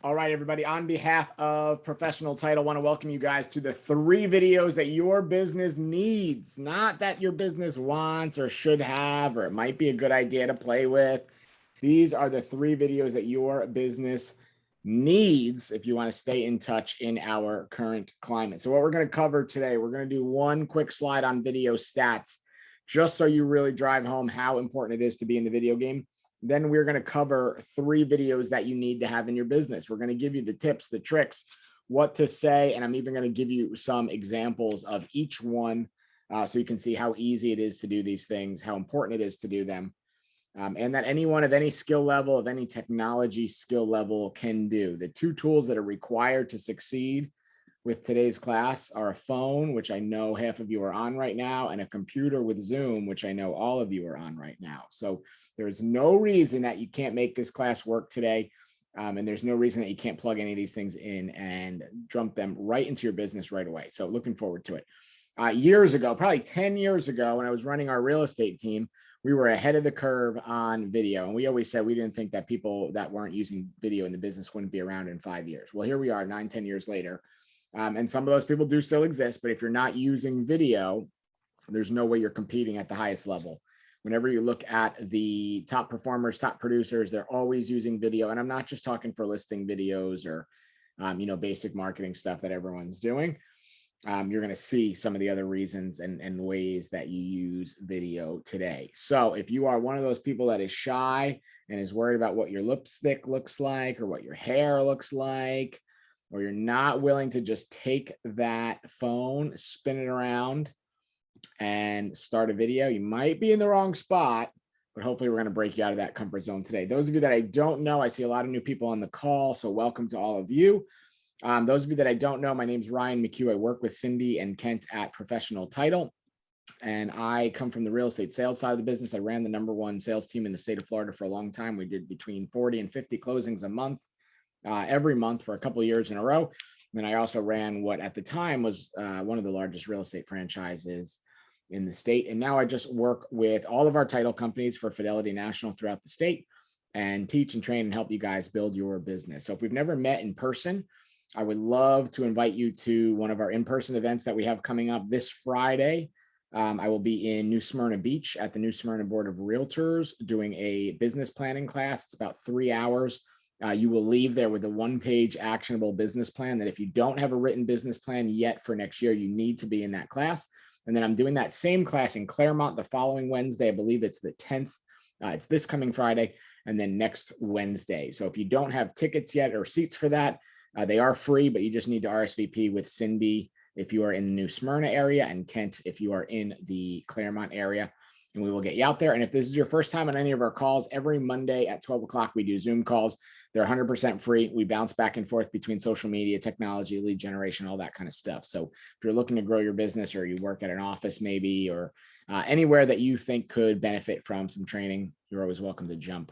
All right, everybody, on behalf of Professional Title, I want to welcome you guys to the 3 videos that your business needs, not that your business wants or should have, or it might be a good idea to play with. These are the 3 videos that your business needs if you want to stay in touch in our current climate. So what we're going to cover today, we're going to do one quick slide on video stats, just so you really drive home how important it is to be in the video game. Then we're going to cover 3 videos that you need to have in your business. We're going to give you the tips, the tricks, what to say, and I'm even going to give you some examples of each one so you can see how easy it is to do these things, how important it is to do them, and that anyone of any skill level, of any technology skill level can do. The 2 tools that are required to succeed with today's class are a phone, which I know half of you are on right now, and a computer with Zoom, which I know all of you are on right now. So there's no reason that you can't make this class work today. And there's no reason that you can't plug any of these things in and dump them right into your business right away. So looking forward to it. Years ago, probably 10 years ago, when I was running our real estate team, we were ahead of the curve on video. And we always said we didn't think that people that weren't using video in the business wouldn't be around in 5 years. Well, here we are 9, 10 years later. And some of those people do still exist, but if you're not using video, there's no way you're competing at the highest level. Whenever you look at the top performers, top producers, they're always using video. And I'm not just talking for listing videos or, basic marketing stuff that everyone's doing. You're going to see some of the other reasons and ways that you use video today. So if you are one of those people that is shy and is worried about what your lipstick looks like or what your hair looks like, or you're not willing to just take that phone, spin it around, and start a video, you might be in the wrong spot, but hopefully we're going to break you out of that comfort zone today. Those of you that I don't know, I see a lot of new people on the call, so welcome to all of you. Those of you that I don't know, my name's Ryan McHugh. I work with Cindy and Kent at Professional Title, and I come from the real estate sales side of the business. I ran the #1 sales team in the state of Florida for a long time. We did between 40 and 50 closings a month. Every month for a couple of years in a row. Then I also ran what at the time was one of the largest real estate franchises in the state. And now I just work with all of our title companies for Fidelity National throughout the state and teach and train and help you guys build your business. So if we've never met in person, I would love to invite you to one of our in-person events that we have coming up this Friday. I will be in New Smyrna Beach at the New Smyrna Board of Realtors doing a business planning class. It's about 3 hours. You will leave there with a 1-page actionable business plan that if you don't have a written business plan yet for next year, you need to be in that class. And then I'm doing that same class in Claremont the following Wednesday. I believe it's the 10th. It's this coming Friday and then next Wednesday. So if you don't have tickets yet or seats for that, they are free, but you just need to RSVP with Cindy if you are in the New Smyrna area and Kent if you are in the Claremont area. And we will get you out there. And if this is your first time on any of our calls, every Monday at 12 o'clock, we do Zoom calls. They're 100% free. We bounce back and forth between social media, technology, lead generation, all that kind of stuff. So if you're looking to grow your business or you work at an office maybe, or anywhere that you think could benefit from some training, you're always welcome to jump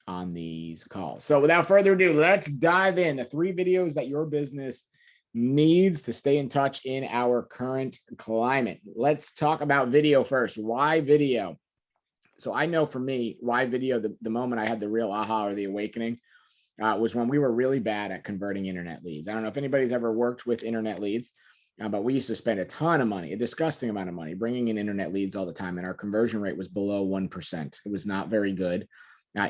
on these calls. So without further ado, let's dive in. The 3 videos that your business needs to stay in touch in our current climate. Let's talk about video first. Why video? So I know for me, why video, the moment I had the real aha or the awakening was when we were really bad at converting internet leads. I don't know if anybody's ever worked with internet leads, but we used to spend a ton of money, a disgusting amount of money, bringing in internet leads all the time. And our conversion rate was below 1%. It was not very good,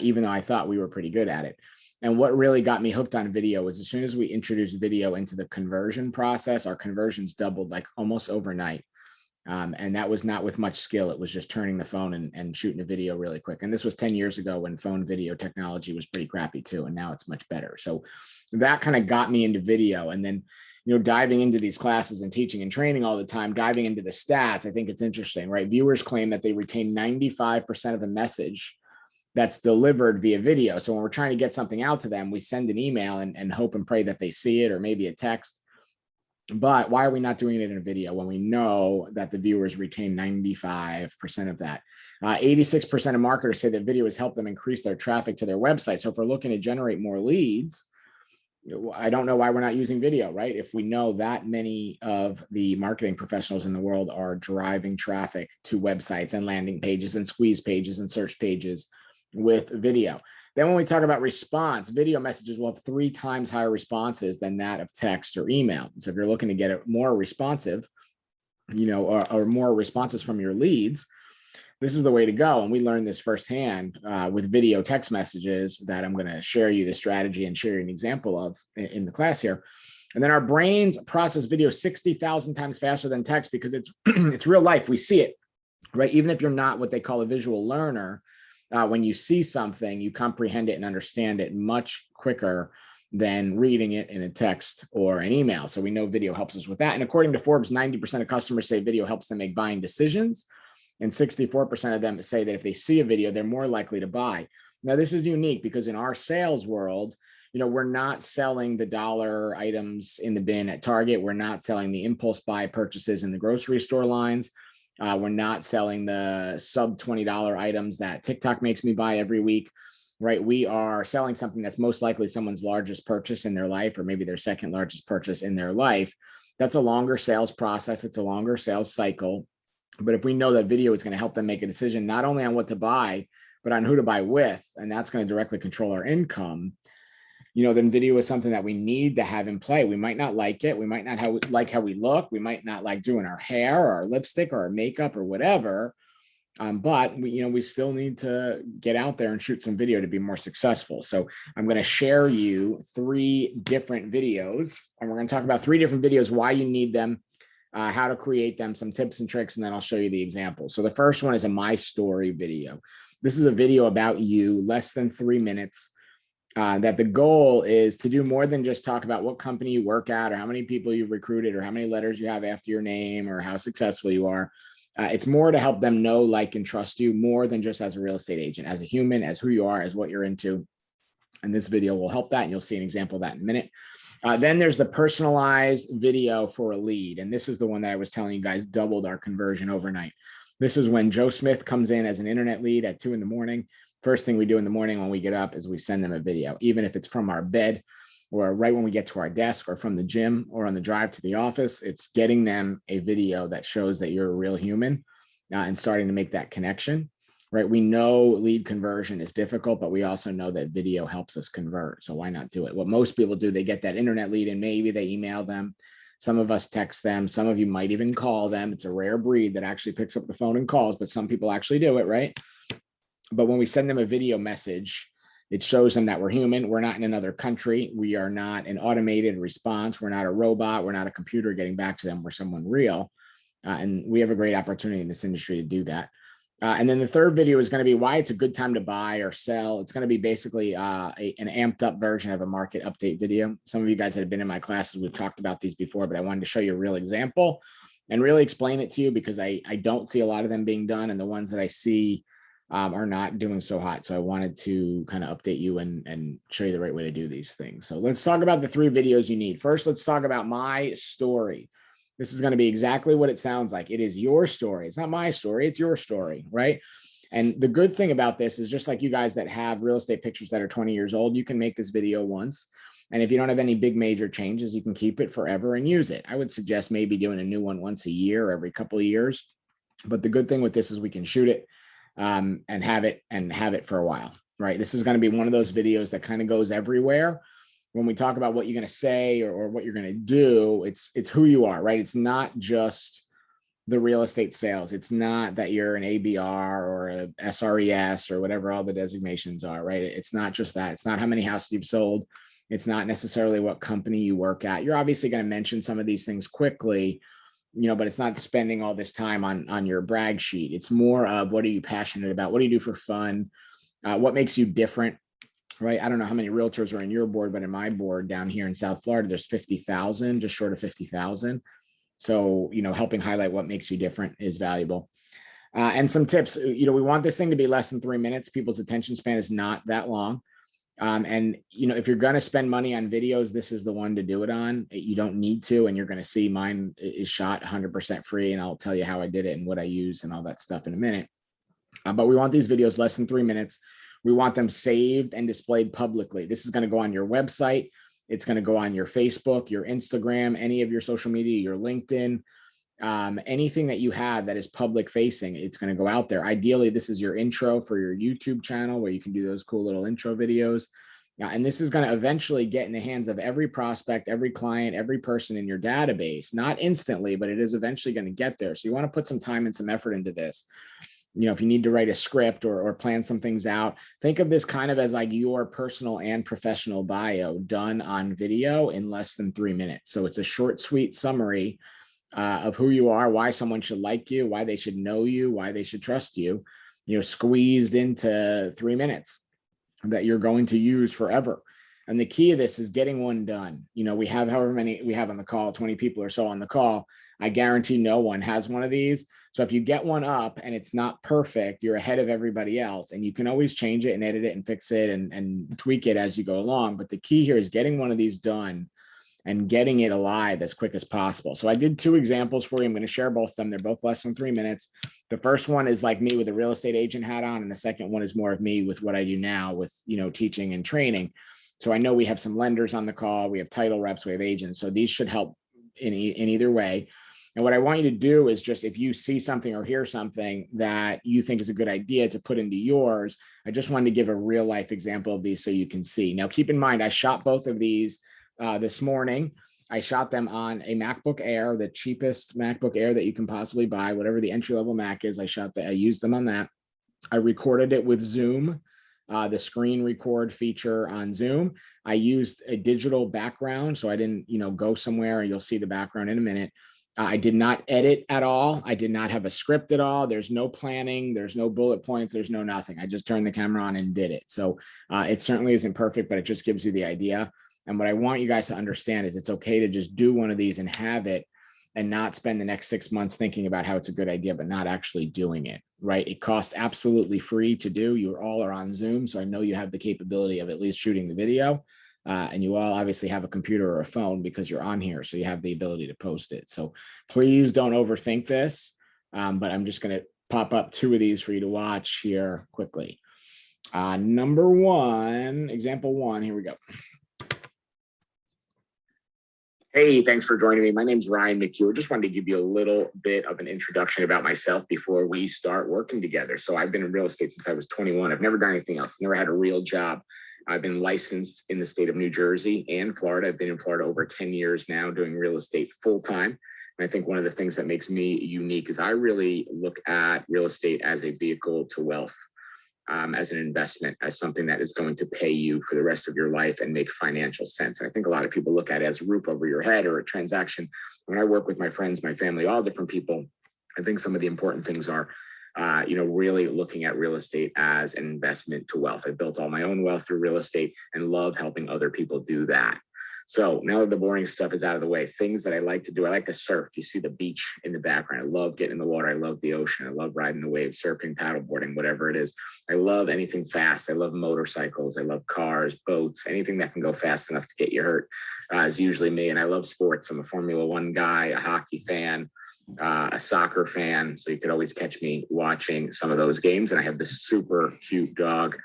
even though I thought we were pretty good at it. And what really got me hooked on video was as soon as we introduced video into the conversion process, our conversions doubled like almost overnight. And that was not with much skill. It was just turning the phone and shooting a video really quick. And this was 10 years ago when phone video technology was pretty crappy too. And now it's much better. So that kind of got me into video. And then, diving into these classes and teaching and training all the time, diving into the stats, I think it's interesting, right? Viewers claim that they retain 95% of the message that's delivered via video. So when we're trying to get something out to them, we send an email and hope and pray that they see it, or maybe a text. But why are we not doing it in a video when we know that the viewers retain 95% of that? 86% of marketers say that video has helped them increase their traffic to their website. So if we're looking to generate more leads, I don't know why we're not using video, right? If we know that many of the marketing professionals in the world are driving traffic to websites and landing pages and squeeze pages and search pages with video. Then when we talk about response, video messages will have 3 times higher responses than that of text or email. So if you're looking to get it more responsive, or more responses from your leads, this is the way to go. And we learned this firsthand with video text messages that I'm going to share you the strategy and share you an example of in the class here. And then our brains process video 60,000 times faster than text because it's it's real life. We see it, right? Even if you're not what they call a visual learner, when you see something, you comprehend it and understand it much quicker than reading it in a text or an email. So we know video helps us with that. And according to Forbes, 90% of customers say video helps them make buying decisions. And 64% of them say that if they see a video, they're more likely to buy. Now, this is unique because in our sales world, we're not selling the dollar items in the bin at Target. We're not selling the impulse buy purchases in the grocery store lines. We're not selling the sub $20 items that TikTok makes me buy every week, right? We are selling something that's most likely someone's largest purchase in their life, or maybe their second largest purchase in their life. That's a longer sales process. It's a longer sales cycle. But if we know that video is going to help them make a decision, not only on what to buy, but on who to buy with, and that's going to directly control our income, then video is something that we need to have in play. We might not like it. We might not like how we look. We might not like doing our hair or our lipstick or our makeup or whatever. But we still need to get out there and shoot some video to be more successful. So I'm going to share you 3 different videos, and we're going to talk about 3 different videos, why you need them, how to create them, some tips and tricks, and then I'll show you the example. So the first one is a My Story video. This is a video about you, less than 3 minutes. That the goal is to do more than just talk about what company you work at or how many people you've recruited or how many letters you have after your name or how successful you are. It's more to help them know, like, and trust you more than just as a real estate agent, as a human, as who you are, as what you're into. And this video will help that. And you'll see an example of that in a minute. Then there's the personalized video for a lead. And this is the one that I was telling you guys doubled our conversion overnight. This is when Joe Smith comes in as an internet lead at 2 a.m. First thing we do in the morning when we get up is we send them a video, even if it's from our bed or right when we get to our desk or from the gym or on the drive to the office. It's getting them a video that shows that you're a real human and starting to make that connection, right? We know lead conversion is difficult, but we also know that video helps us convert. So why not do it? What most people do, they get that internet lead and maybe they email them. Some of us text them. Some of you might even call them. It's a rare breed that actually picks up the phone and calls, but some people actually do it, right? But when we send them a video message, it shows them that we're human. We're not in another country. We are not an automated response. We're not a robot. We're not a computer getting back to them. We're someone real. And we have a great opportunity in this industry to do that. And then the third video is going to be why it's a good time to buy or sell. It's going to be basically an amped up version of a market update video. Some of you guys that have been in my classes, we've talked about these before, but I wanted to show you a real example and really explain it to you because I don't see a lot of them being done. And the ones that I see are not doing so hot. So I wanted to kind of update you and show you the right way to do these things. So let's talk about the 3 videos you need. First, let's talk about My Story. This is going to be exactly what it sounds like. It is your story. It's not my story. It's your story, right? And the good thing about this is just like you guys that have real estate pictures that are 20 years old, you can make this video once. And if you don't have any big major changes, you can keep it forever and use it. I would suggest maybe doing a new one once a year, every couple of years. But the good thing with this is we can shoot it and have it for a while, right? This is going to be one of those videos that kind of goes everywhere. When we talk about what you're going to say or what you're going to do, it's who you are, right? It's not just the real estate sales. It's not that you're an ABR or a SRES or whatever all the designations are, right? It's not just that. It's not how many houses you've sold. It's not necessarily what company you work at. You're obviously going to mention some of these things quickly, but it's not spending all this time on your brag sheet. It's more of what are you passionate about? What do you do for fun? What makes you different, right? I don't know how many realtors are in your board, but in my board down here in South Florida, there's 50,000, just short of 50,000. So, helping highlight what makes you different is valuable. And some tips, we want this thing to be less than 3 minutes. People's attention span is not that long. And if you're going to spend money on videos, this is the one to do it on. You don't need to, and you're going to see mine is shot 100% free. And I'll tell you how I did it and what I use and all that stuff in a minute. But we want these videos less than 3 minutes. We want them saved and displayed publicly. This is going to go on your website. It's going to go on your Facebook, your Instagram, any of your social media, your LinkedIn. anything that you have that is public facing, it's going to go out there. Ideally, this is your intro for your YouTube channel where you can do those cool little intro videos. And this is going to eventually get in the hands of every prospect, every client, every person in your database, not instantly, but it is eventually going to get there. So you want to put some time and some effort into this. You know, if you need to write a script or plan some things out, think of this kind of as like your personal and professional bio done on video in less than 3 minutes. So it's a short, sweet summary of who you are, why someone should like you, why they should know you, why they should trust you, squeezed into 3 minutes that you're going to use forever. And the key of this is getting one done. We have however many we have on the call, 20 people or so on the call. I guarantee no one has one of these. So if you get one up and it's not perfect, you're ahead of everybody else, and you can always change it and edit it and fix it and tweak it as you go along. But the key here is getting one of these done and getting it alive as quick as possible. So I did 2 examples for you. I'm going to share both of them. They're both less than 3 minutes. The first one is like me with a real estate agent hat on. And the second one is more of me with what I do now with, teaching and training. So I know we have some lenders on the call. We have title reps, we have agents. So these should help in either way. And what I want you to do is just, if you see something or hear something that you think is a good idea to put into yours, I just wanted to give a real life example of these so you can see. Now, keep in mind, I shot both of these this morning. I shot them on a MacBook Air, the cheapest MacBook Air that you can possibly buy, whatever the entry-level Mac is. I used them on that. I recorded it with Zoom, the screen record feature on Zoom. I used a digital background, so I didn't, go somewhere, and you'll see the background in a minute. I did not edit at all. I did not have a script at all. There's no planning. There's no bullet points. There's no nothing. I just turned the camera on and did it. So it certainly isn't perfect, but it just gives you the idea. And what I want you guys to understand is it's okay to just do one of these and have it, and not spend the next 6 months thinking about how it's a good idea, but not actually doing it, right? It costs absolutely free to do. You all are on Zoom, so I know you have the capability of at least shooting the video. And you all obviously have a computer or a phone because you're on here, so you have the ability to post it. So please don't overthink this, but I'm just going to pop up 2 of these for you to watch here quickly. Number 1, example 1, here we go. Hey, thanks for joining me. My name's Ryan McHugh. Just wanted to give you a little bit of an introduction about myself before we start working together. So I've been in real estate since I was 21. I've never done anything else, never had a real job. I've been licensed in the state of New Jersey and Florida. I've been in Florida over 10 years now doing real estate full time. And I think one of the things that makes me unique is I really look at real estate as a vehicle to wealth, as an investment, as something that is going to pay you for the rest of your life and make financial sense. And I think a lot of people look at it as a roof over your head or a transaction. When I work with my friends, my family, all different people, I think some of the important things are really looking at real estate as an investment to wealth. I built all my own wealth through real estate and love helping other people do that. So now that the boring stuff is out of the way, things that I like to do, I like to surf. You see the beach in the background. I love getting in the water. I love the ocean. I love riding the waves, surfing, paddleboarding, whatever it is. I love anything fast. I love motorcycles. I love cars, boats, anything that can go fast enough to get you hurt is usually me. And I love sports. I'm a Formula One guy, a hockey fan, a soccer fan. So you could always catch me watching some of those games. And I have this super cute dog,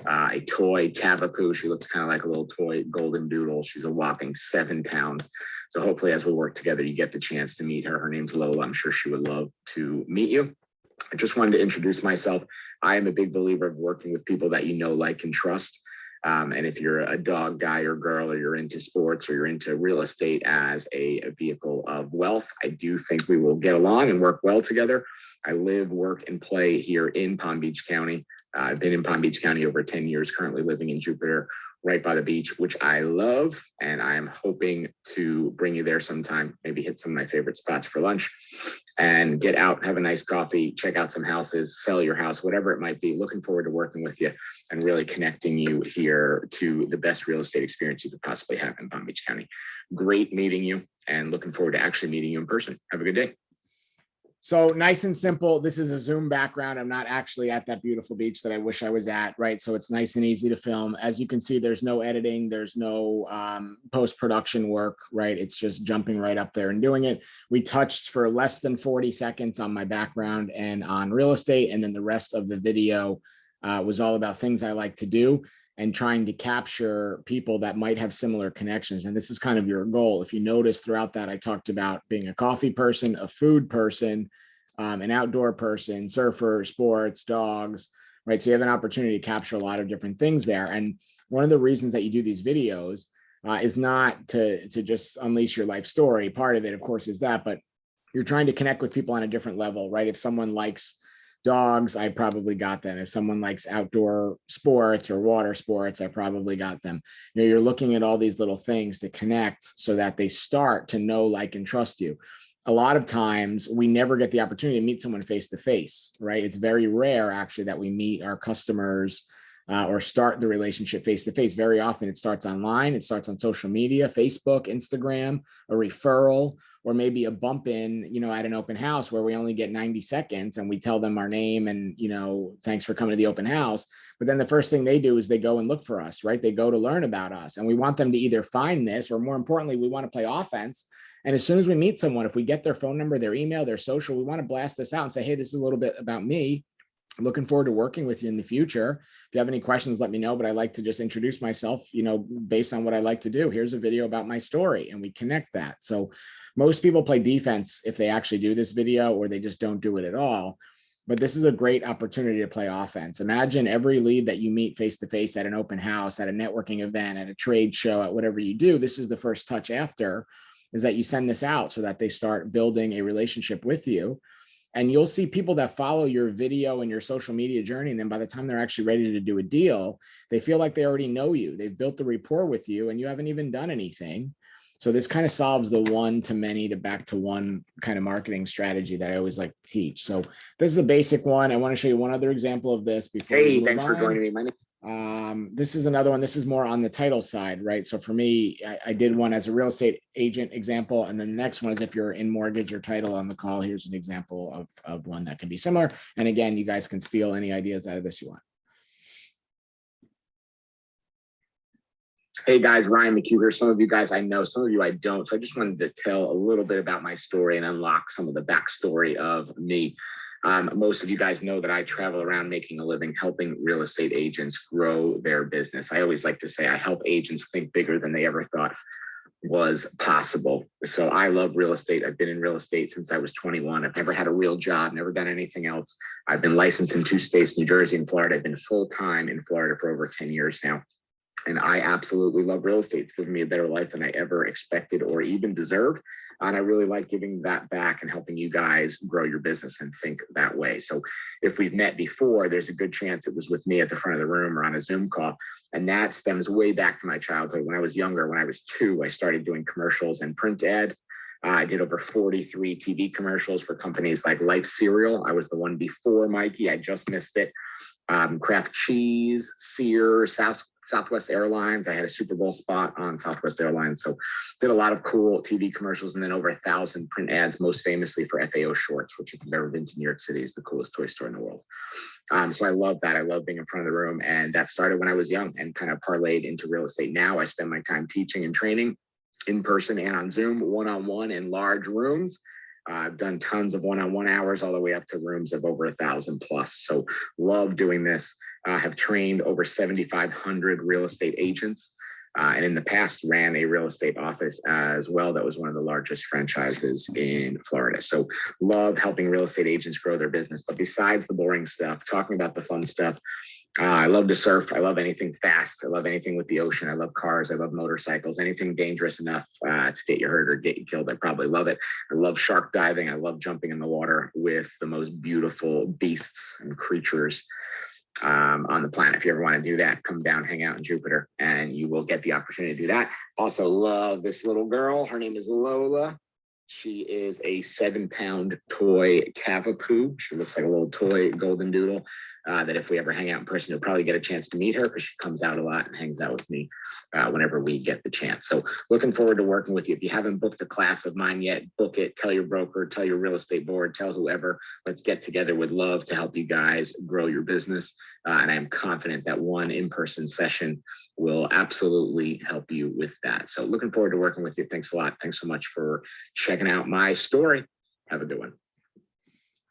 a toy Cavapoo. She looks kind of like a little toy golden doodle. She's a whopping 7 pounds. So hopefully as we work together, you get the chance to meet her. Her name's Lola. I'm sure she would love to meet you. I just wanted to introduce myself. I am a big believer of working with people that you know, like, and trust. And if you're a dog guy or girl, or you're into sports, or you're into real estate as a vehicle of wealth, I do think we will get along and work well together. I live, work, and play here in Palm Beach County. I've been in Palm Beach County over 10 years, currently living in Jupiter, right by the beach, which I love. And I'm hoping to bring you there sometime, maybe hit some of my favorite spots for lunch and get out, have a nice coffee, check out some houses, sell your house, whatever it might be. Looking forward to working with you and really connecting you here to the best real estate experience you could possibly have in Palm Beach County. Great meeting you, and looking forward to actually meeting you in person. Have a good day. So nice and simple. This is a Zoom background. I'm not actually at that beautiful beach that I wish I was at, right? So it's nice and easy to film. As you can see, there's no editing. There's no post-production work, right? It's just jumping right up there and doing it. We touched for less than 40 seconds on my background and on real estate. And then the rest of the video was all about things I like to do. and trying to capture people that might have similar connections. And this is kind of your goal. If you notice throughout that, I talked about being a coffee person, a food person, an outdoor person, surfer, sports, dogs, right? So you have an opportunity to capture a lot of different things there. And one of the reasons that you do these videos is not to just unleash your life story. Part of it, of course, is that, but you're trying to connect with people on a different level, right? If someone likes dogs, I probably got them. If someone likes outdoor sports or water sports, I probably got them. You know, you're looking at all these little things to connect so that they start to know, like, and trust you. A lot of times we never get the opportunity to meet someone face to face, right? It's very rare actually that we meet our customers or start the relationship face to face. Very often it starts online, it starts on social media, Facebook, Instagram, a referral, or maybe a bump in, you know, at an open house where we only get 90 seconds and we tell them our name and, you know, thanks for coming to the open house. But then the first thing they do is they go and look for us, right? They go to learn about us, and we want them to either find this, or more importantly, we want to play offense. And as soon as we meet someone, if we get their phone number, their email, their social, we want to blast this out and say, hey, this is a little bit about me. Looking forward to working with you in the future. If you have any questions, let me know, but I like to just introduce myself, you know, based on what I like to do. Here's a video about my story, and we connect that. So most people play defense if they actually do this video, or they just don't do it at all. But this is a great opportunity to play offense. Imagine every lead that you meet face-to-face at an open house, at a networking event, at a trade show, at whatever you do. This is the first touch after, is that you send this out so that they start building a relationship with you. And you'll see people that follow your video and your social media journey. And then by the time they're actually ready to do a deal, they feel like they already know you. They've built the rapport with you and you haven't even done anything. So this kind of solves the one to many to back to one kind of marketing strategy that I always like to teach. So this is a basic one. I want to show you one other example of this before. Hey, thanks for joining me. My name. This is another one. This is more on the title side, right? So for me, I did one as a real estate agent example. And then the next one is if you're in mortgage or title on the call, here's an example of one that can be similar. And again, you guys can steal any ideas out of this you want. Hey guys, Ryan McHugh here. Some of you guys I know, some of you I don't. So I just wanted to tell a little bit about my story and unlock some of the backstory of me. Most of you guys know that I travel around making a living, helping real estate agents grow their business. I always like to say I help agents think bigger than they ever thought was possible. So I love real estate. I've been in real estate since I was 21. I've never had a real job, never done anything else. I've been licensed in 2 states, New Jersey and Florida. I've been full-time in Florida for over 10 years now. And I absolutely love real estate. It's given me a better life than I ever expected or even deserved. And I really like giving that back and helping you guys grow your business and think that way. So if we've met before, there's a good chance it was with me at the front of the room or on a Zoom call. And that stems way back to my childhood. When I was younger, when I was 2, I started doing commercials and print ad. I did over 43 TV commercials for companies like Life Cereal. I was the one before Mikey. I just missed it. Kraft Cheese, Sears, Southwest Airlines. I had a Super Bowl spot on Southwest Airlines. So did a lot of cool TV commercials, and then over 1,000 print ads, most famously for FAO Shorts, which if you've ever been to New York City is the coolest toy store in the world. So I love that. I love being in front of the room. And that started when I was young and kind of parlayed into real estate. Now I spend my time teaching and training in person and on Zoom, one-on-one in large rooms. I've done tons of one-on-one hours all the way up to rooms of over 1,000 plus. So love doing this. Have trained over 7,500 real estate agents. And in the past ran a real estate office as well. That was one of the largest franchises in Florida. So love helping real estate agents grow their business. But besides the boring stuff, talking about the fun stuff, I love to surf. I love anything fast. I love anything with the ocean. I love cars. I love motorcycles. Anything dangerous enough to get you hurt or get you killed, I probably love it. I love shark diving. I love jumping in the water with the most beautiful beasts and creatures on the planet. If you ever want to do that, come down, hang out in Jupiter, and you will get the opportunity to do that. Also love this little girl. Her name is Lola. She is a 7-pound toy Cavapoo. She looks like a little toy golden doodle. That if we ever hang out in person, you'll probably get a chance to meet her because she comes out a lot and hangs out with me whenever we get the chance. So looking forward to working with you. If you haven't booked a class of mine yet, book it. Tell your broker, tell your real estate board, tell whoever. Let's get together. Would love to help you guys grow your business. And I am confident that one in-person session will absolutely help you with that. So looking forward to working with you. Thanks a lot. Thanks so much for checking out my story. Have a good one.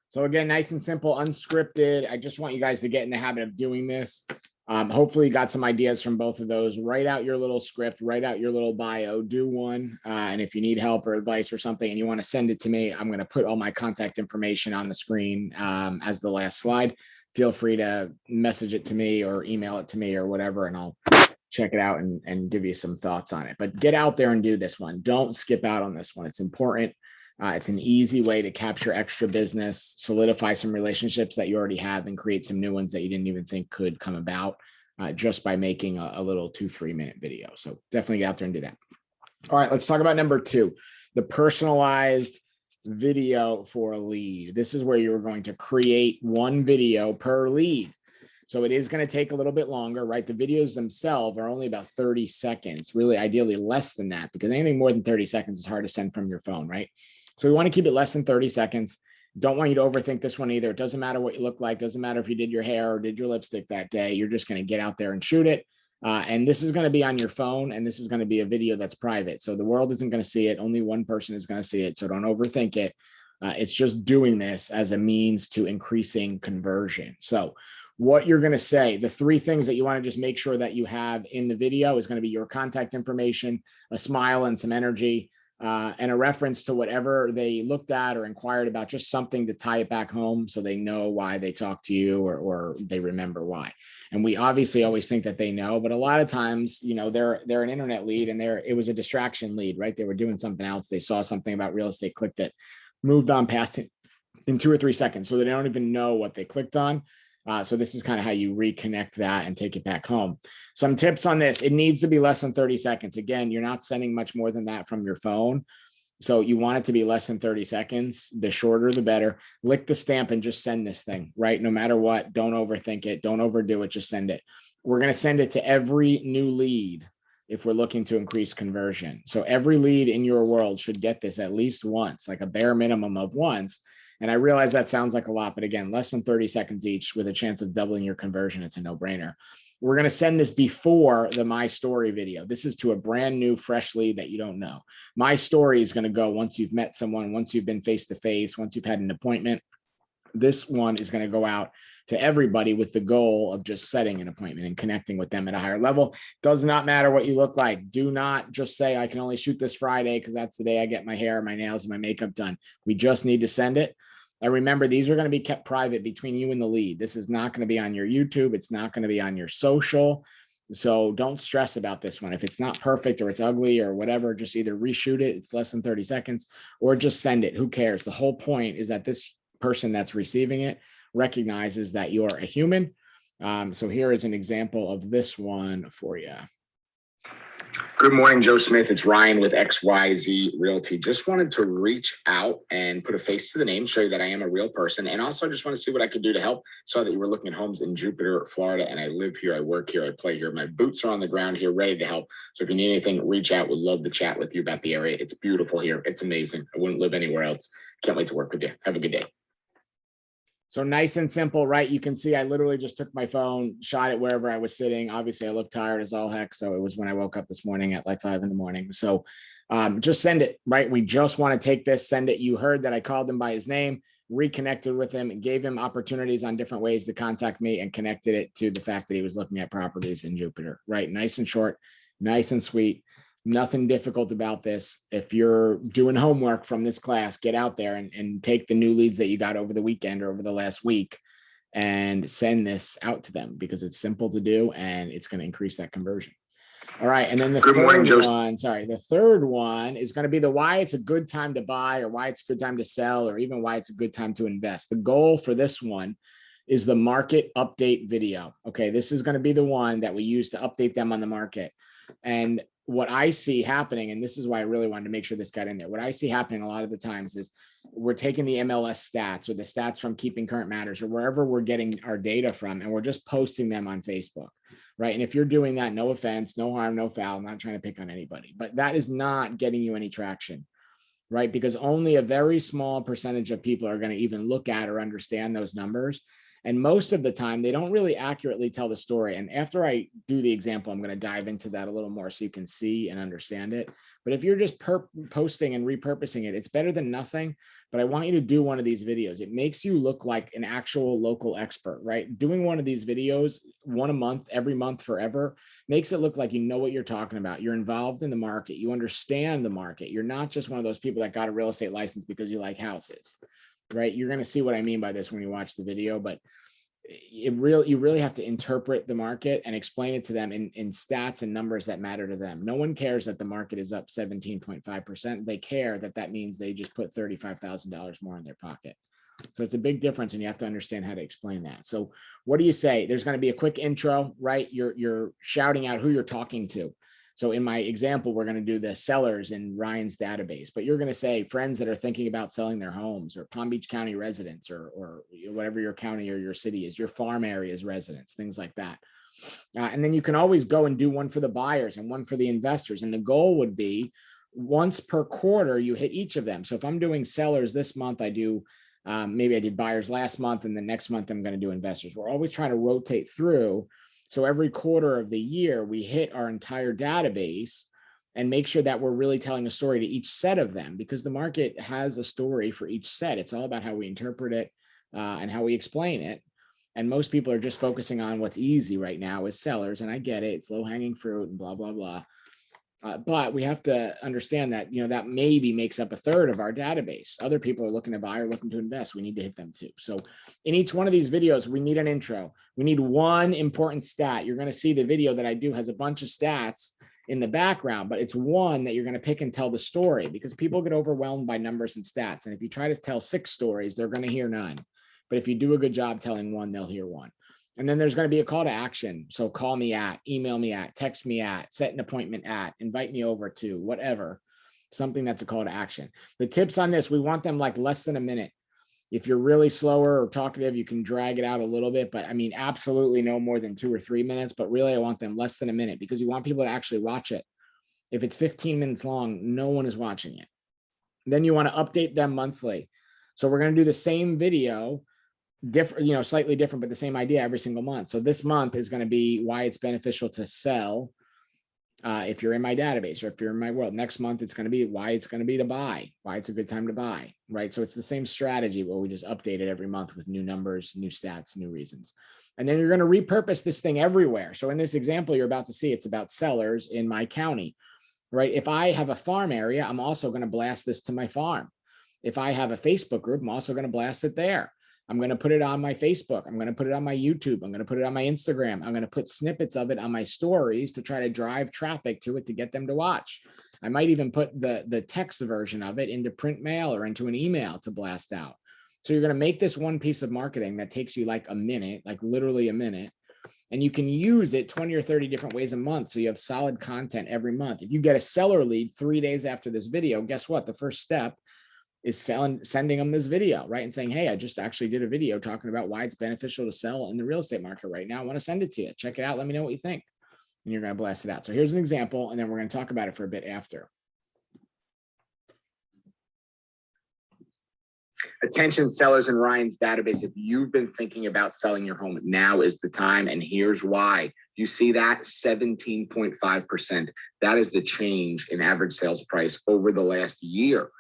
So again, nice and simple, unscripted. I just want you guys to get in the habit of doing this. Hopefully you got some ideas from both of those. Write out your little script, write out your little bio, do one. And if you need help or advice or something and you want to send it to me, I'm going to put all my contact information on the screen as the last slide. Feel free to message it to me or email it to me or whatever, and I'll check it out and give you some thoughts on it. But get out there and do this one. Don't skip out on this one. It's important. It's an easy way to capture extra business, solidify some relationships that you already have, and create some new ones that you didn't even think could come about just by making a little 2-3 minute video. So definitely get out there and do that. All right, let's talk about number 2, the personalized video for a lead. This is where you're going to create one video per lead. So it is going to take a little bit longer, right? The videos themselves are only about 30 seconds, really ideally less than that, because anything more than 30 seconds is hard to send from your phone, right? So we want to keep it less than 30 seconds. Don't want you to overthink this one either. It doesn't matter what you look like. Doesn't matter if you did your hair or did your lipstick that day. You're just going to get out there and shoot it. And this is going to be on your phone, and this is going to be a video that's private. So the world isn't going to see it. Only one person is going to see it. So don't overthink it. It's just doing this as a means to increasing conversion. So what you're going to say, the 3 things that you want to just make sure that you have in the video is going to be your contact information, a smile and some energy, and a reference to whatever they looked at or inquired about, just something to tie it back home so they know why they talked to you, or they remember why. And we obviously always think that they know, but a lot of times, you know, they're an internet lead, and it was a distraction lead, right? They were doing something else. They saw something about real estate, clicked it, moved on past it in 2 or 3 seconds. So they don't even know what they clicked on. So this is kind of how you reconnect that and take it back home. Some tips on this: it needs to be less than 30 seconds. Again, you're not sending much more than that from your phone. So you want it to be less than 30 seconds. The shorter, the better. Lick the stamp and just send this thing, right? No matter what, don't overthink it. Don't overdo it. Just send it. We're going to send it to every new lead if we're looking to increase conversion. So every lead in your world should get this at least once, like a bare minimum of once. And I realize that sounds like a lot, but again, less than 30 seconds each with a chance of doubling your conversion. It's a no-brainer. We're going to send this before the My Story video. This is to a brand new, fresh lead that you don't know. My Story is going to go once you've met someone, once you've been face-to-face, once you've had an appointment. This one is going to go out to everybody with the goal of just setting an appointment and connecting with them at a higher level. Does not matter what you look like. Do not just say, I can only shoot this Friday because that's the day I get my hair, my nails, and my makeup done. We just need to send it. And remember, these are going to be kept private between you and the lead. This is not going to be on your YouTube. It's not going to be on your social. So don't stress about this one. If it's not perfect or it's ugly or whatever, just either reshoot it. It's less than 30 seconds, or just send it. Who cares? The whole point is that this person that's receiving it recognizes that you're a human. So here is an example of this one for you. Good morning, Joe Smith. It's Ryan with XYZ Realty. Just wanted to reach out and put a face to the name, show you that I am a real person. And also just want to see what I could do to help. Saw that you were looking at homes in Jupiter, Florida, and I live here, I work here, I play here. My boots are on the ground here, ready to help. So if you need anything, reach out. Would love to chat with you about the area. It's beautiful here. It's amazing. I wouldn't live anywhere else. Can't wait to work with you. Have a good day. So nice and simple, right? You can see I literally just took my phone, shot it wherever I was sitting. Obviously, I looked tired as all heck. So it was when I woke up this morning at like 5 a.m. So just send it, right? We just want to take this, send it. You heard that I called him by his name, reconnected with him, and gave him opportunities on different ways to contact me, and connected it to the fact that he was looking at properties in Jupiter, right? Nice and short, nice and sweet. Nothing difficult about this. If you're doing homework from this class, get out there and take the new leads that you got over the weekend or over the last week and send this out to them, because it's simple to do and it's going to increase that conversion. All right. And then the third one is going to be the why it's a good time to buy, or why it's a good time to sell, or even why it's a good time to invest. The goal for this one is the market update video. Okay. This is going to be the one that we use to update them on the market. And what I see happening, and this is why I really wanted to make sure this got in there. What I see happening a lot of the times is we're taking the MLS stats or the stats from Keeping Current Matters or wherever we're getting our data from, and we're just posting them on Facebook, right? And if you're doing that, no offense, no harm, no foul, I'm not trying to pick on anybody, but that is not getting you any traction, right? Because only a very small percentage of people are going to even look at or understand those numbers. And most of the time, they don't really accurately tell the story. And after I do the example, I'm going to dive into that a little more so you can see and understand it. But if you're just posting and repurposing it, it's better than nothing. But I want you to do one of these videos. It makes you look like an actual local expert, right? Doing one of these videos, one a month, every month, forever, makes it look like you know what you're talking about. You're involved in the market. You understand the market. You're not just one of those people that got a real estate license because you like houses, right? You're going to see what I mean by this when you watch the video, but you really have to interpret the market and explain it to them in stats and numbers that matter to them. No one cares that the market is up 17.5%. They care that that means they just put $35,000 more in their pocket. So it's a big difference, and you have to understand how to explain that. So what do you say? There's going to be a quick intro, right? You're shouting out who you're talking to. So in my example, we're going to do the sellers in Ryan's database, but you're going to say friends that are thinking about selling their homes, or Palm Beach County residents, or whatever your county or your city is, your farm areas residents, things like that. And then you can always go and do one for the buyers and one for the investors. And the goal would be once per quarter, you hit each of them. So if I'm doing sellers this month, I do, maybe I did buyers last month, and the next month I'm going to do investors. We're always trying to rotate through. So every quarter of the year, we hit our entire database and make sure that we're really telling a story to each set of them, because the market has a story for each set. It's all about how we interpret it and how we explain it. And most people are just focusing on what's easy right now as sellers. And I get it. It's low hanging fruit and blah, blah, blah. But we have to understand that, that maybe makes up a third of our database. Other people are looking to buy or looking to invest. We need to hit them too. So in each one of these videos, we need an intro. We need one important stat. You're going to see the video that I do has a bunch of stats in the background, but it's one that you're going to pick and tell the story, because people get overwhelmed by numbers and stats. And if you try to tell 6 stories, they're going to hear none. But if you do a good job telling one, they'll hear one. And then there's going to be a call to action. So call me at, email me at, text me at, set an appointment at, invite me over to, whatever, something that's a call to action. The tips on this, we want them like less than a minute. If you're really slower or talkative, you can drag it out a little bit, but I mean, absolutely no more than 2 or 3 minutes, but really I want them less than a minute, because you want people to actually watch it. If it's 15 minutes long, no one is watching it. Then you want to update them monthly. So we're going to do the same video, different, slightly different, but the same idea every single month. So this month is going to be why it's beneficial to sell if you're in my database or if you're in my world. Next month, it's going to be why it's going to be to buy, why it's a good time to buy, right? So it's the same strategy, but we just update it every month with new numbers, new stats, new reasons. And then you're going to repurpose this thing everywhere. So in this example, you're about to see, it's about sellers in my county, right? If I have a farm area, I'm also going to blast this to my farm. If I have a Facebook group, I'm also going to blast it there. I'm going to put it on my Facebook. I'm going to put it on my YouTube. I'm going to put it on my Instagram. I'm going to put snippets of it on my stories to try to drive traffic to it to get them to watch. I might even put the text version of it into print mail or into an email to blast out. So you're going to make this one piece of marketing that takes you like a minute, like literally a minute, and you can use it 20 or 30 different ways a month. So you have solid content every month. If you get a seller lead 3 days after this video, guess what? The first step is sending them this video, right? And saying, hey, I just actually did a video talking about why it's beneficial to sell in the real estate market right now. I want to send it to you. Check it out. Let me know what you think. And you're going to blast it out. So here's an example, and then we're going to talk about it for a bit after. Attention sellers in Ryan's database. If you've been thinking about selling your home, now is the time. And here's why. You see that 17.5%. That is the change in average sales price over the last year.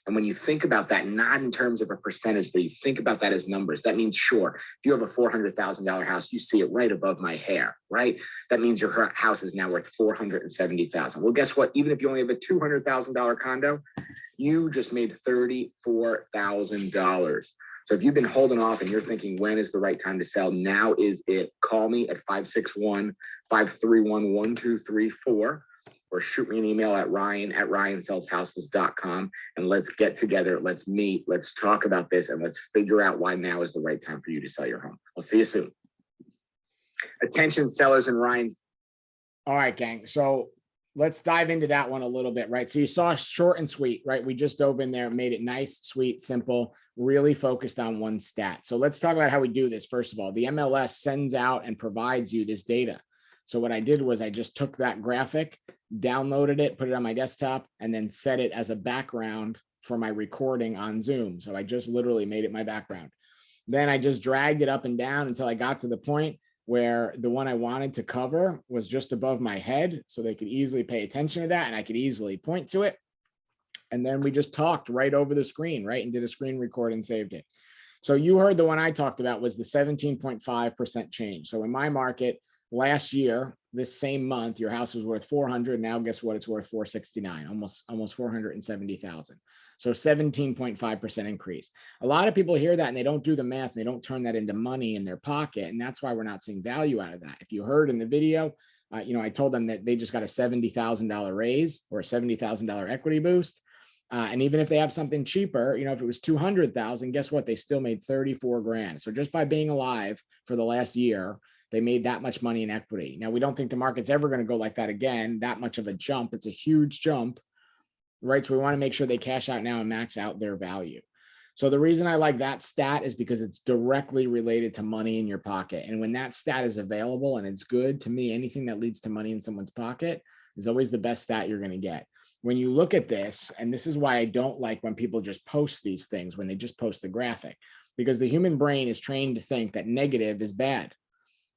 And when you think about that, not in terms of a percentage, but you think about that as numbers, that means, sure, if you have a $400,000 house, you see it right above my hair, right? That means your house is now worth $470,000. Well, guess what? Even if you only have a $200,000 condo, you just made $34,000. So if you've been holding off and you're thinking, when is the right time to sell? Now is it. Call me at 561-531-1234. Or shoot me an email at ryan@ryansellshouses.com, and let's get together. Let's meet. Let's talk about this, and let's figure out why now is the right time for you to sell your home. I'll see you soon. Attention sellers in Ryan's. All right, gang. So let's dive into that one a little bit, right? So you saw short and sweet, right? We just dove in there, made it nice, sweet, simple, really focused on one stat. So let's talk about how we do this. First of all, the MLS sends out and provides you this data. So what I did was I just took that graphic, downloaded it, put it on my desktop, and then set it as a background for my recording on Zoom. So I just literally made it my background. Then I just dragged it up and down until I got to the point where the one I wanted to cover was just above my head, so they could easily pay attention to that and I could easily point to it. And then we just talked right over the screen, right? And did a screen record and saved it. So you heard the one I talked about was the 17.5% change. So in my market last year, this same month, your house was worth 400. Now guess what? It's worth 469, almost 470,000. So 17.5% increase. A lot of people hear that and they don't do the math. And they don't turn that into money in their pocket. And that's why we're not seeing value out of that. If you heard in the video, I told them that they just got a $70,000 raise or a $70,000 equity boost. And even if they have something cheaper, if it was 200,000, guess what? They still made 34 grand. So just by being alive for the last year, they made that much money in equity. Now, we don't think the market's ever going to go like that again, that much of a jump. It's a huge jump, right? So we want to make sure they cash out now and max out their value. So the reason I like that stat is because it's directly related to money in your pocket. And when that stat is available and it's good, to me, anything that leads to money in someone's pocket is always the best stat you're going to get. When you look at this, and this is why I don't like when people just post these things, when they just post the graphic, because the human brain is trained to think that negative is bad,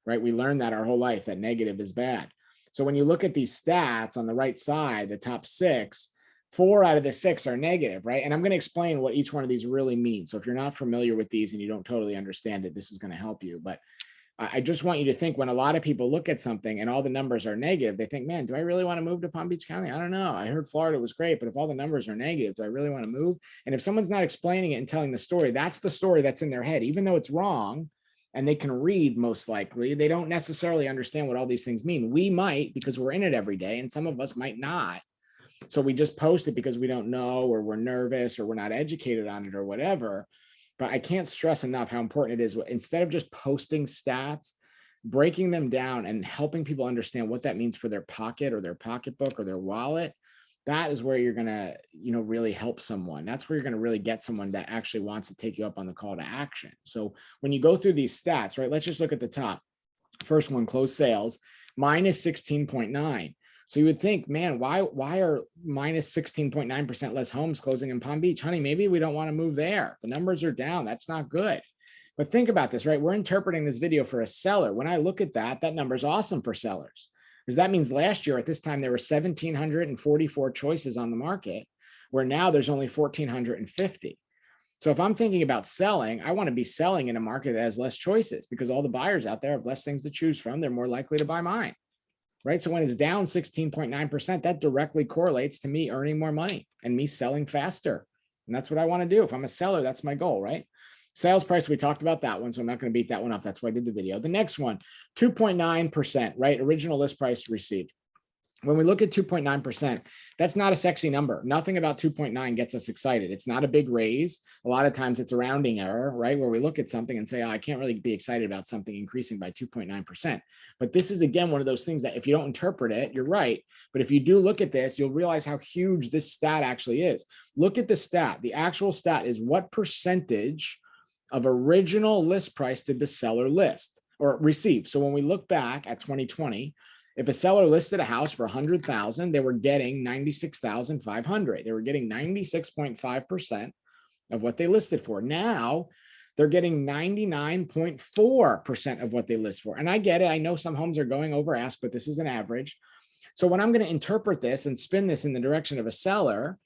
right? We learned that our whole life, that negative is bad. So when you look at these stats on the right side, the top 6, 4 out of the 6 are negative, right? And I'm going to explain what each one of these really means. So if you're not familiar with these and you don't totally understand it, this is going to help you. But I just want you to think, when a lot of people look at something and all the numbers are negative, they think, man, do I really want to move to Palm Beach County? I don't know. I heard Florida was great, but if all the numbers are negative, do I really want to move? And if someone's not explaining it and telling the story, that's the story that's in their head, even though it's wrong and they can read, most likely, they don't necessarily understand what all these things mean. We might, because we're in it every day, and some of us might not. So we just post it because we don't know, or we're nervous, or we're not educated on it, or whatever. But I can't stress enough how important it is, instead of just posting stats, breaking them down and helping people understand what that means for their pocket or their pocketbook or their wallet. That is where you're going to, really help someone. That's where you're going to really get someone that actually wants to take you up on the call to action. So when you go through these stats, right, let's just look at the top. First one, closed sales, minus 16.9. So you would think, man, why are minus 16.9% less homes closing in Palm Beach? Honey, maybe we don't want to move there. The numbers are down. That's not good. But think about this, right? We're interpreting this video for a seller. When I look at that number is awesome for sellers, because that means last year at this time, there were 1,744 choices on the market, where now there's only 1,450. So if I'm thinking about selling, I want to be selling in a market that has less choices, because all the buyers out there have less things to choose from. They're more likely to buy mine. Right. So when it's down 16.9%, that directly correlates to me earning more money and me selling faster. And that's what I want to do. If I'm a seller, that's my goal, right? Sales price, we talked about that one, so I'm not going to beat that one up. That's why I did the video. The next one, 2.9%, right? Original list price received. When we look at 2.9%, that's not a sexy number. Nothing about 2.9 gets us excited. It's not a big raise. A lot of times it's a rounding error, right? Where we look at something and say, oh, I can't really be excited about something increasing by 2.9%. But this is, again, one of those things that if you don't interpret it, you're right. But if you do look at this, you'll realize how huge this stat actually is. Look at the stat. The actual stat is what percentage of original list price did the seller list or receive. So when we look back at 2020, if a seller listed a house for 100,000, they were getting 96,500. They were getting 96.5% of what they listed for. Now they're getting 99.4% of what they list for. And I get it. I know some homes are going over ask, but this is an average. So when I'm going to interpret this and spin this in the direction of a seller,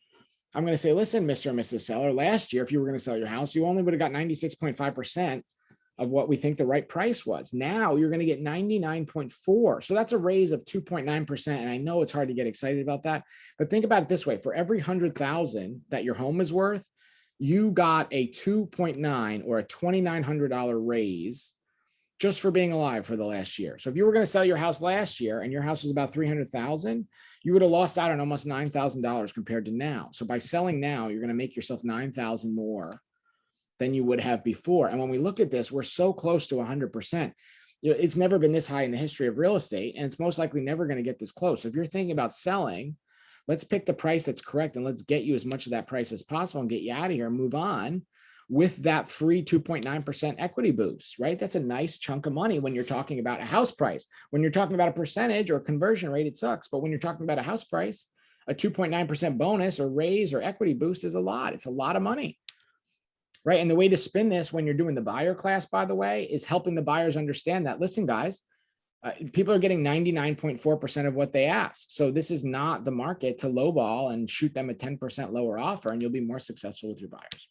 I'm going to say, listen, Mr. and Mrs. Seller, last year, if you were going to sell your house, you only would have got 96.5% of what we think the right price was. Now you're going to get 99.4. So that's a raise of 2.9%. And I know it's hard to get excited about that, but think about it this way. For every 100,000 that your home is worth, you got a 2.9 or a $2,900 raise just for being alive for the last year. So if you were going to sell your house last year and your house was about 300,000, you would have lost out on almost $9,000 compared to now. So by selling now, you're going to make yourself 9,000 more than you would have before. And when we look at this, we're so close to 100%. It's never been this high in the history of real estate, and it's most likely never going to get this close. So if you're thinking about selling, let's pick the price that's correct and let's get you as much of that price as possible and get you out of here and move on with that free 2.9% equity boost, right? That's a nice chunk of money when you're talking about a house price. When you're talking about a percentage or conversion rate, it sucks. But when you're talking about a house price, a 2.9% bonus or raise or equity boost is a lot. It's a lot of money. right? And the way to spin this when you're doing the buyer class, by the way, is helping the buyers understand that, listen, guys, people are getting 99.4% of what they ask. So this is not the market to lowball and shoot them a 10% lower offer, and you'll be more successful with your buyers.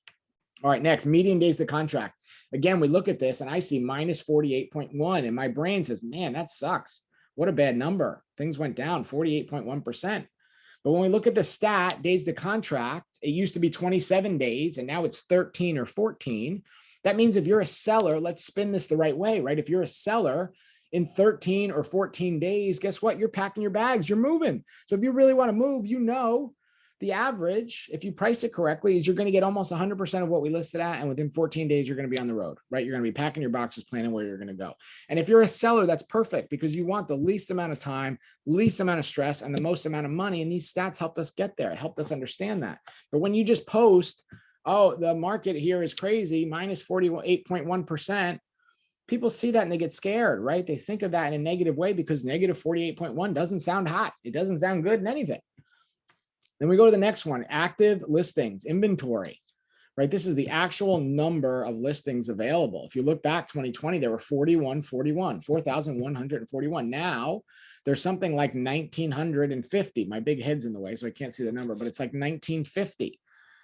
All right, next, median days to contract. Again, we look at this and I see minus 48.1 and my brain says, man, that sucks. What a bad number. Things went down 48.1%. But when we look at the stat, days to contract, it used to be 27 days and now it's 13 or 14. That means if you're a seller, let's spin this the right way, right? If you're a seller in 13 or 14 days, guess what? You're packing your bags, you're moving. So if you really want to move, you know, the average, if you price it correctly, is you're going to get almost 100% of what we listed at. And within 14 days, you're going to be on the road, right? You're going to be packing your boxes, planning where you're going to go. And if you're a seller, that's perfect because you want the least amount of time, least amount of stress, and the most amount of money. And these stats helped us get there. It helped us understand that. But when you just post, oh, the market here is crazy, minus 48.1%, people see that and they get scared, right? They think of that in a negative way because negative 48.1 doesn't sound hot. It doesn't sound good in anything. Then we go to the next one, active listings, inventory, right? This is the actual number of listings available. If you look back 2020, there were 4,141. Now there's something like 1,950. My big head's in the way, so I can't see the number, but it's like 1,950.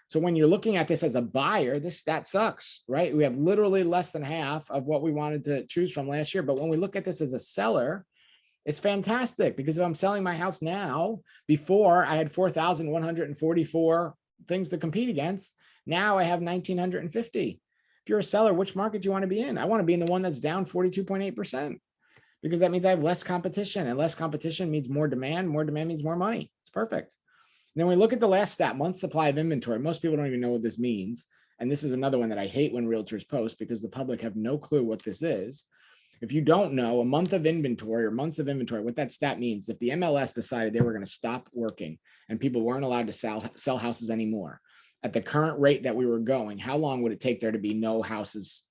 So when you're looking at this as a buyer, this stat sucks, right? We have literally less than half of what we wanted to choose from last year. But when we look at this as a seller, it's fantastic because if I'm selling my house now, before I had 4,144 things to compete against, now I have 1,950. If you're a seller, which market do you want to be in? I want to be in the one that's down 42.8% because that means I have less competition, and less competition means more demand. More demand means more money. It's perfect. And then we look at the last stat, month supply of inventory. Most people don't even know what this means. And this is another one that I hate when realtors post because the public have no clue what this is. If you don't know, a month of inventory or months of inventory, what that stat means, if the MLS decided they were going to stop working and people weren't allowed to sell houses anymore at the current rate that we were going, how long would it take there to be no houses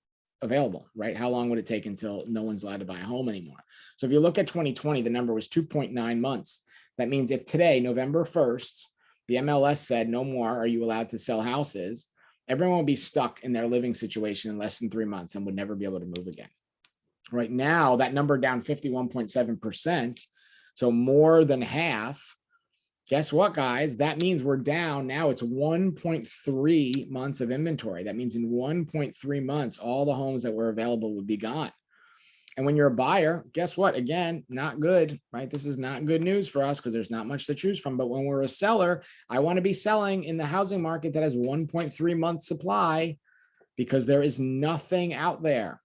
available, right? How long would it take until no one's allowed to buy a home anymore? So if you look at 2020, the number was 2.9 months. That means if today, November 1st, the MLS said no more are you allowed to sell houses, everyone will be stuck in their living situation in less than 3 months and would never be able to move again. Right now, that number down 51.7%. So more than half. Guess what, guys? That means we're down. Now it's 1.3 months of inventory. That means in 1.3 months, all the homes that were available would be gone. And when you're a buyer, guess what? Again, not good, right? This is not good news for us because there's not much to choose from. But when we're a seller, I want to be selling in the housing market that has 1.3 months supply because there is nothing out there.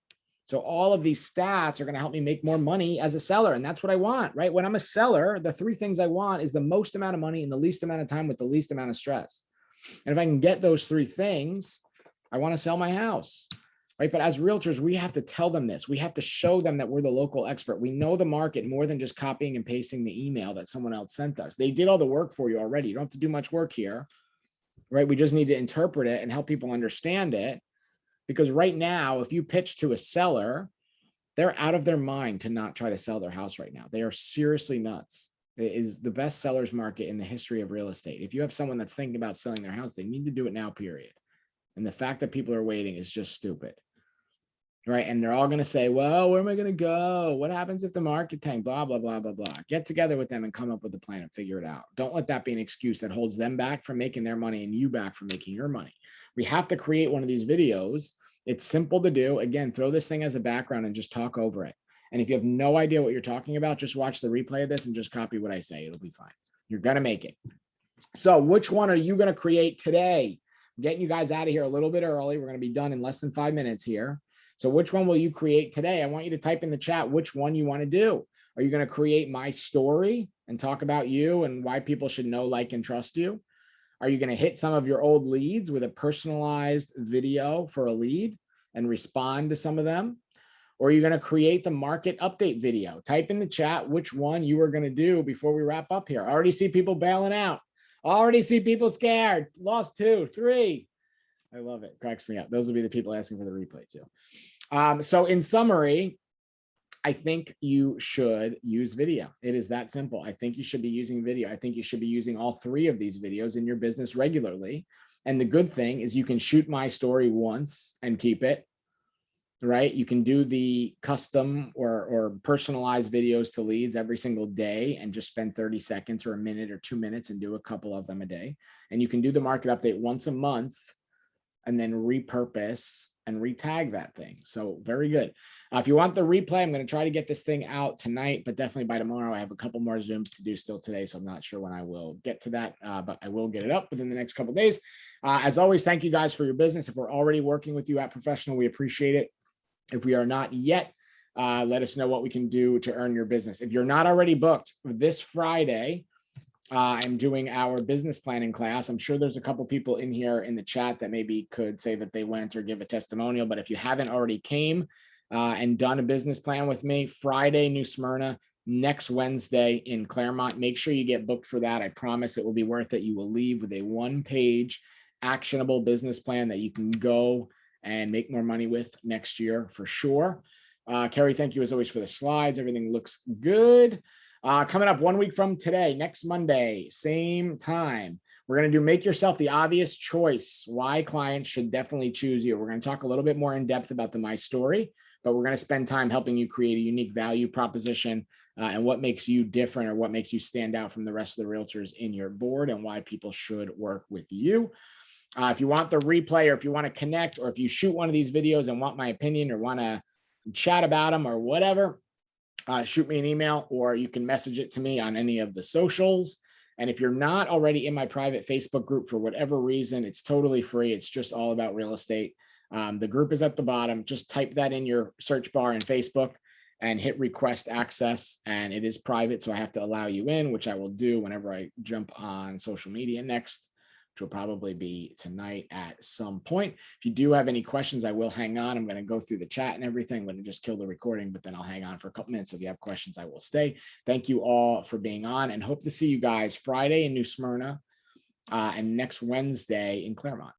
So all of these stats are going to help me make more money as a seller. And that's what I want, right? When I'm a seller, the three things I want is the most amount of money in the least amount of time with the least amount of stress. And if I can get those three things, I want to sell my house. Right. But as realtors, we have to tell them this. We have to show them that we're the local expert. We know the market more than just copying and pasting the email that someone else sent us. They did all the work for you already. You don't have to do much work here. Right. We just need to interpret it and help people understand it. Because right now, if you pitch to a seller, they're out of their mind to not try to sell their house right now. They are seriously nuts. It is the best seller's market in the history of real estate. If you have someone that's thinking about selling their house, they need to do it now, period. And the fact that people are waiting is just stupid. Right. And they're all going to say, well, where am I going to go? What happens if the market tank, blah, blah, blah, blah, blah. Get together with them and come up with a plan and figure it out. Don't let that be an excuse that holds them back from making their money and you back from making your money. We have to create one of these videos. It's simple to do. Again, throw this thing as a background and just talk over it. And if you have no idea what you're talking about, just watch the replay of this and just copy what I say. It'll be fine. You're going to make it. So which one are you going to create today? I'm getting you guys out of here a little bit early. We're going to be done in less than 5 minutes here. So which one will you create today? I want you to type in the chat which one you want to do. Are you going to create my story and talk about you and why people should know, like, and trust you? Are you going to hit some of your old leads with a personalized video for a lead and respond to some of them? Or are you going to create the market update video? Type in the chat which one you are going to do before we wrap up here. I already see people bailing out. I already see people scared. Lost 2, 3. I love it. Cracks me up. Those will be the people asking for the replay too. So in summary, I think you should use video. It is that simple. I think you should be using video. I think you should be using all 3 of these videos in your business regularly. And the good thing is you can shoot my story once and keep it, right? You can do the custom or personalized videos to leads every single day and just spend 30 seconds or a minute or 2 minutes and do a couple of them a day. And you can do the market update once a month and then repurpose and retag that thing. So very good. If you want the replay, I'm going to try to get this thing out tonight, but definitely by tomorrow. I have a couple more Zooms to do still today, so I'm not sure when I will get to that, but I will get it up within the next couple of days. As always, thank you guys for your business. If we're already working with you at Professional, we appreciate it. If we are not yet, let us know what we can do to earn your business. If you're not already booked, this Friday, I'm doing our business planning class. I'm sure there's a couple people in here in the chat that maybe could say that they went or give a testimonial, but if you haven't already came and done a business plan with me, Friday, New Smyrna, next Wednesday in Claremont, make sure you get booked for that. I promise it will be worth it. You will leave with a 1-page actionable business plan that you can go and make more money with next year for sure. Kerry, thank you as always for the slides. Everything looks good. Coming up 1 week from today, next Monday, same time, we're going to do Make Yourself the Obvious Choice, why clients should definitely choose you. We're going to talk a little bit more in depth about the My Story, but we're going to spend time helping you create a unique value proposition and what makes you different or what makes you stand out from the rest of the realtors in your board and why people should work with you. If you want the replay or if you want to connect or if you shoot one of these videos and want my opinion or want to chat about them or whatever, shoot me an email or you can message it to me on any of the socials. And if you're not already in my private Facebook group for whatever reason, it's totally free. It's just all about real estate. The group is at the bottom. Just type that in your search bar in Facebook and hit request access. And it is private, so I have to allow you in, which I will do whenever I jump on social media next, which will probably be tonight at some point. If you do have any questions, I will hang on. I'm going to go through the chat and everything. I'm going to just kill the recording, but then I'll hang on for a couple minutes. So if you have questions, I will stay. Thank you all for being on and hope to see you guys Friday in New Smyrna and next Wednesday in Claremont.